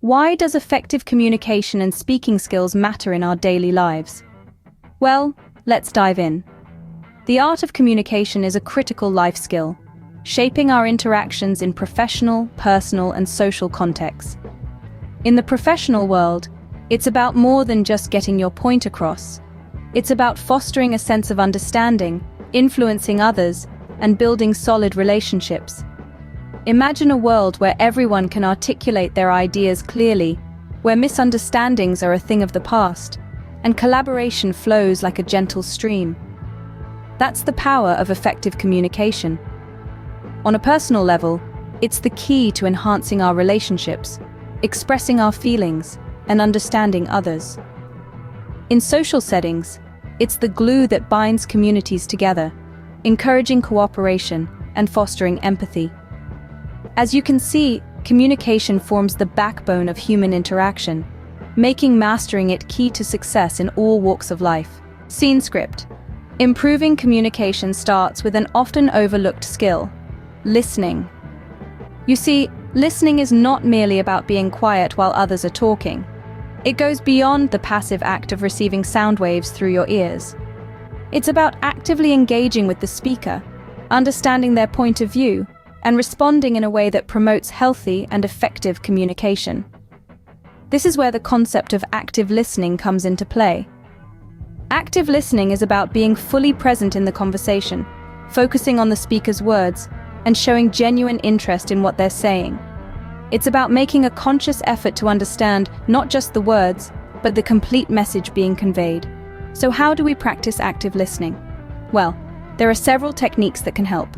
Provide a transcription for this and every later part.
Why does effective communication and speaking skills matter in our daily lives? Well, let's dive in. The art of communication is a critical life skill, shaping our interactions in professional, personal, and social contexts. In the professional world, it's about more than just getting your point across. It's about fostering a sense of understanding, influencing others, and building solid relationships. Imagine a world where everyone can articulate their ideas clearly, where misunderstandings are a thing of the past, and collaboration flows like a gentle stream. That's the power of effective communication. On a personal level, it's the key to enhancing our relationships, expressing our feelings, and understanding others. In social settings, it's the glue that binds communities together, encouraging cooperation and fostering empathy. As you can see, communication forms the backbone of human interaction, making mastering it key to success in all walks of life. Scene script. Improving communication starts with an often overlooked skill: listening. You see, listening is not merely about being quiet while others are talking. It goes beyond the passive act of receiving sound waves through your ears. It's about actively engaging with the speaker, understanding their point of view, and responding in a way that promotes healthy and effective communication. This is where the concept of active listening comes into play. Active listening is about being fully present in the conversation, focusing on the speaker's words, and showing genuine interest in what they're saying. It's about making a conscious effort to understand not just the words, but the complete message being conveyed. So how do we practice active listening? Well, there are several techniques that can help.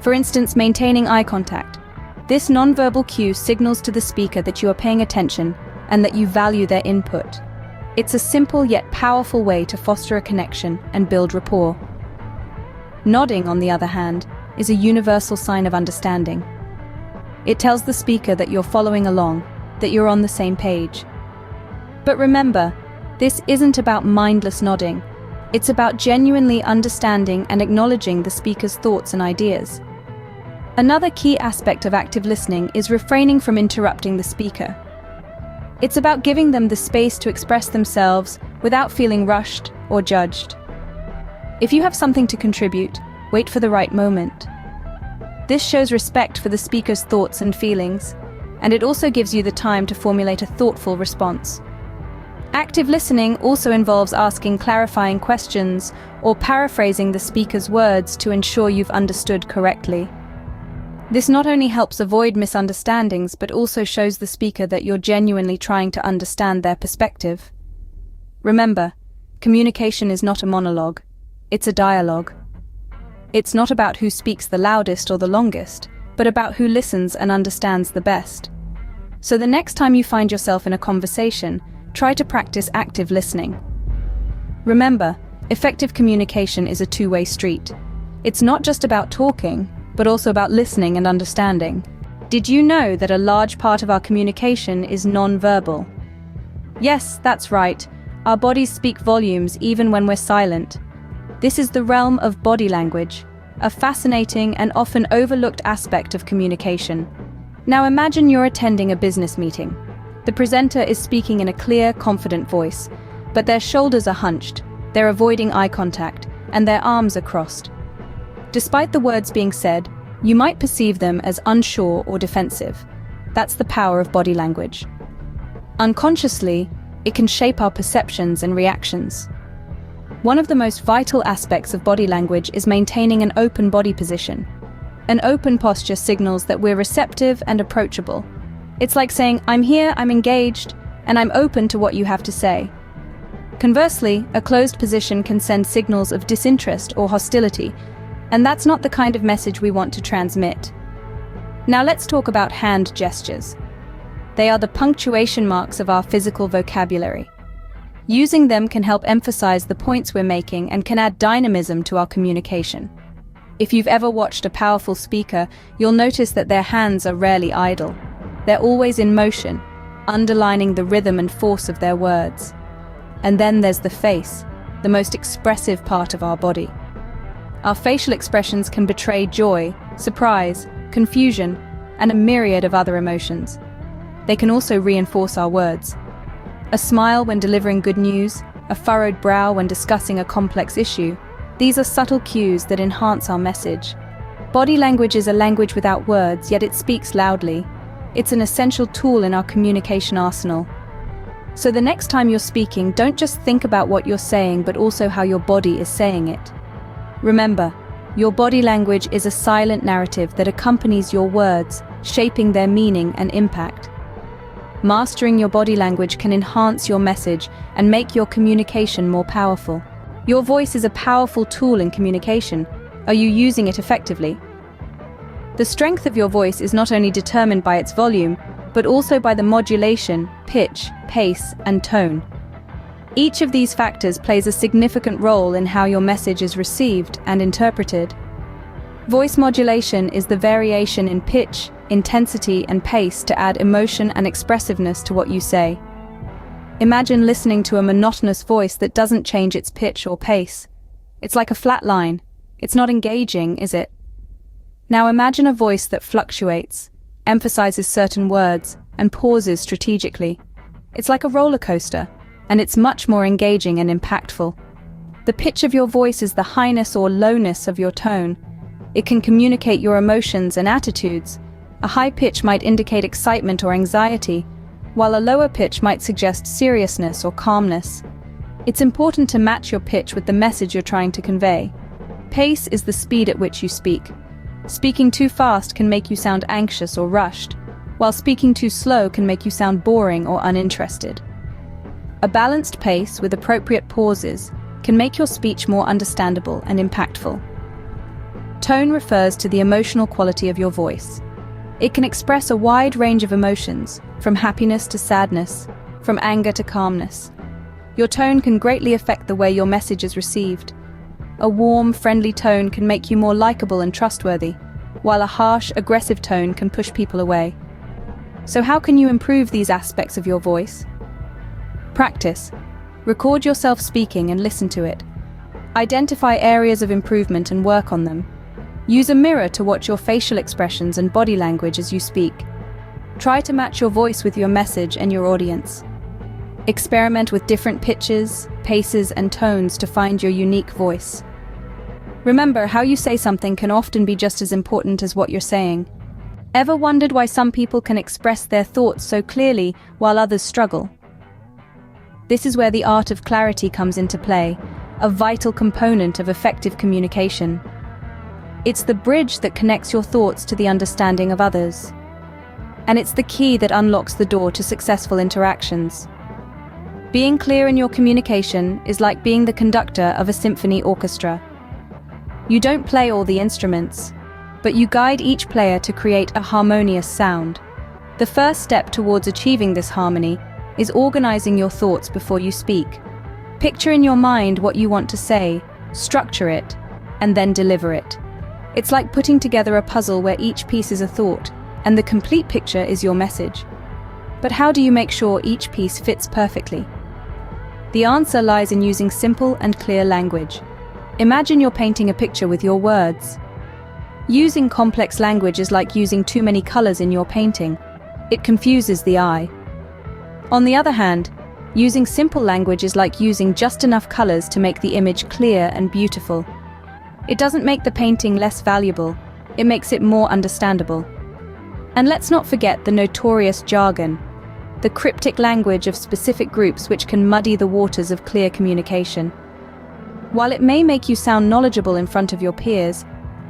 For instance, maintaining eye contact. This nonverbal cue signals to the speaker that you are paying attention and that you value their input. It's a simple yet powerful way to foster a connection and build rapport. Nodding, on the other hand, is a universal sign of understanding. It tells the speaker that you're following along, that you're on the same page. But remember, this isn't about mindless nodding. It's about genuinely understanding and acknowledging the speaker's thoughts and ideas. Another key aspect of active listening is refraining from interrupting the speaker. It's about giving them the space to express themselves without feeling rushed or judged. If you have something to contribute, wait for the right moment. This shows respect for the speaker's thoughts and feelings, and it also gives you the time to formulate a thoughtful response. Active listening also involves asking clarifying questions or paraphrasing the speaker's words to ensure you've understood correctly. This not only helps avoid misunderstandings, but also shows the speaker that you're genuinely trying to understand their perspective. Remember, communication is not a monologue, it's a dialogue. It's not about who speaks the loudest or the longest, but about who listens and understands the best. So the next time you find yourself in a conversation, try to practice active listening. Remember, effective communication is a two-way street. It's not just about talking, but also about listening and understanding. Did you know that a large part of our communication is non-verbal? Yes, that's right. Our bodies speak volumes even when we're silent. This is the realm of body language, a fascinating and often overlooked aspect of communication. Now imagine you're attending a business meeting. The presenter is speaking in a clear, confident voice, but their shoulders are hunched, they're avoiding eye contact, and their arms are crossed. Despite the words being said, you might perceive them as unsure or defensive. That's the power of body language. Unconsciously, it can shape our perceptions and reactions. One of the most vital aspects of body language is maintaining an open body position. An open posture signals that we're receptive and approachable. It's like saying, "I'm here, I'm engaged, and I'm open to what you have to say." Conversely, a closed position can send signals of disinterest or hostility, and that's not the kind of message we want to transmit. Now let's talk about hand gestures. They are the punctuation marks of our physical vocabulary. Using them can help emphasize the points we're making and can add dynamism to our communication. If you've ever watched a powerful speaker, you'll notice that their hands are rarely idle. They're always in motion, underlining the rhythm and force of their words. And then there's the face, the most expressive part of our body. Our facial expressions can betray joy, surprise, confusion, and a myriad of other emotions. they can also reinforce our words. A smile when delivering good news, a furrowed brow when discussing a complex issue, these are subtle cues that enhance our message. Body language is a language without words, yet it speaks loudly. It's an essential tool in our communication arsenal. So the next time you're speaking, don't just think about what you're saying, but also how your body is saying it. Remember, your body language is a silent narrative that accompanies your words, shaping their meaning and impact. Mastering your body language can enhance your message and make your communication more powerful. Your voice is a powerful tool in communication. Are you using it effectively? The strength of your voice is not only determined by its volume, but also by the modulation, pitch, pace, and tone. Each of these factors plays a significant role in how your message is received and interpreted. Voice modulation is the variation in pitch, intensity, and pace to add emotion and expressiveness to what you say. Imagine listening to a monotonous voice that doesn't change its pitch or pace. It's like a flat line. It's not engaging, is it? Now imagine a voice that fluctuates, emphasizes certain words, and pauses strategically. It's like a roller coaster, and it's much more engaging and impactful. The pitch of your voice is the highness or lowness of your tone. It can communicate your emotions and attitudes. A high pitch might indicate excitement or anxiety, while a lower pitch might suggest seriousness or calmness. It's important to match your pitch with the message you're trying to convey. Pace is the speed at which you speak. Speaking too fast can make you sound anxious or rushed, while speaking too slow can make you sound boring or uninterested. A balanced pace with appropriate pauses can make your speech more understandable and impactful. Tone refers to the emotional quality of your voice. It can express a wide range of emotions, from happiness to sadness, from anger to calmness. Your tone can greatly affect the way your message is received. A warm, friendly tone can make you more likable and trustworthy, while a harsh, aggressive tone can push people away. So how can you improve these aspects of your voice? Practice. Record yourself speaking and listen to it. Identify areas of improvement and work on them. Use a mirror to watch your facial expressions and body language as you speak. Try to match your voice with your message and your audience. Experiment with different pitches, paces, and tones to find your unique voice. Remember, how you say something can often be just as important as what you're saying. Ever wondered why some people can express their thoughts so clearly while others struggle? This is where the art of clarity comes into play, a vital component of effective communication. It's the bridge that connects your thoughts to the understanding of others. And it's the key that unlocks the door to successful interactions. Being clear in your communication is like being the conductor of a symphony orchestra. You don't play all the instruments, but you guide each player to create a harmonious sound. The first step towards achieving this harmony is organizing your thoughts before you speak. Picture in your mind what you want to say, structure it, and then deliver it. It's like putting together a puzzle where each piece is a thought, and the complete picture is your message. But how do you make sure each piece fits perfectly? The answer lies in using simple and clear language. Imagine you're painting a picture with your words. Using complex language is like using too many colors in your painting. It confuses the eye. On the other hand, using simple language is like using just enough colors to make the image clear and beautiful. It doesn't make the painting less valuable, it makes it more understandable. And let's not forget the notorious jargon, the cryptic language of specific groups which can muddy the waters of clear communication. While it may make you sound knowledgeable in front of your peers,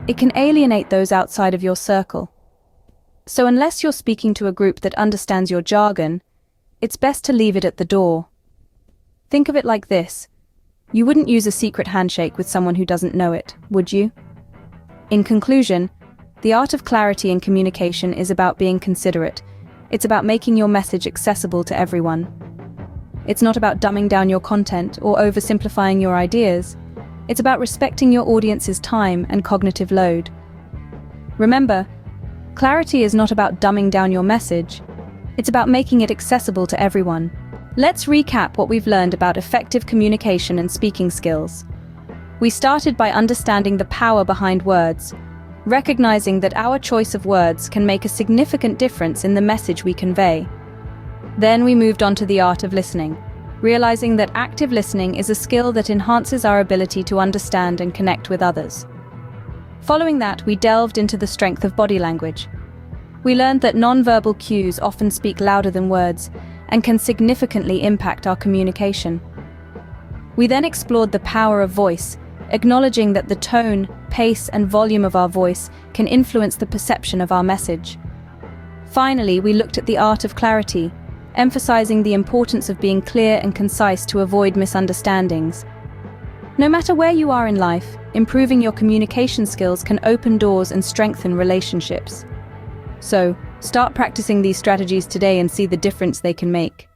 it can alienate those outside of your circle. So unless you're speaking to a group that understands your jargon, it's best to leave it at the door. Think of it like this. You wouldn't use a secret handshake with someone who doesn't know it, would you? In conclusion, the art of clarity in communication is about being considerate. It's about making your message accessible to everyone. It's not about dumbing down your content or oversimplifying your ideas. It's about respecting your audience's time and cognitive load. Remember, clarity is not about dumbing down your message. It's about making it accessible to everyone. Let's recap what we've learned about effective communication and speaking skills. We started by understanding the power behind words, recognizing that our choice of words can make a significant difference in the message we convey. Then we moved on to the art of listening, realizing that active listening is a skill that enhances our ability to understand and connect with others. Following that, we delved into the strength of body language. We learned that nonverbal cues often speak louder than words and can significantly impact our communication. We then explored the power of voice, acknowledging that the tone, pace, and volume of our voice can influence the perception of our message. Finally, we looked at the art of clarity, emphasizing the importance of being clear and concise to avoid misunderstandings. No matter where you are in life, improving your communication skills can open doors and strengthen relationships. So, start practicing these strategies today and see the difference they can make.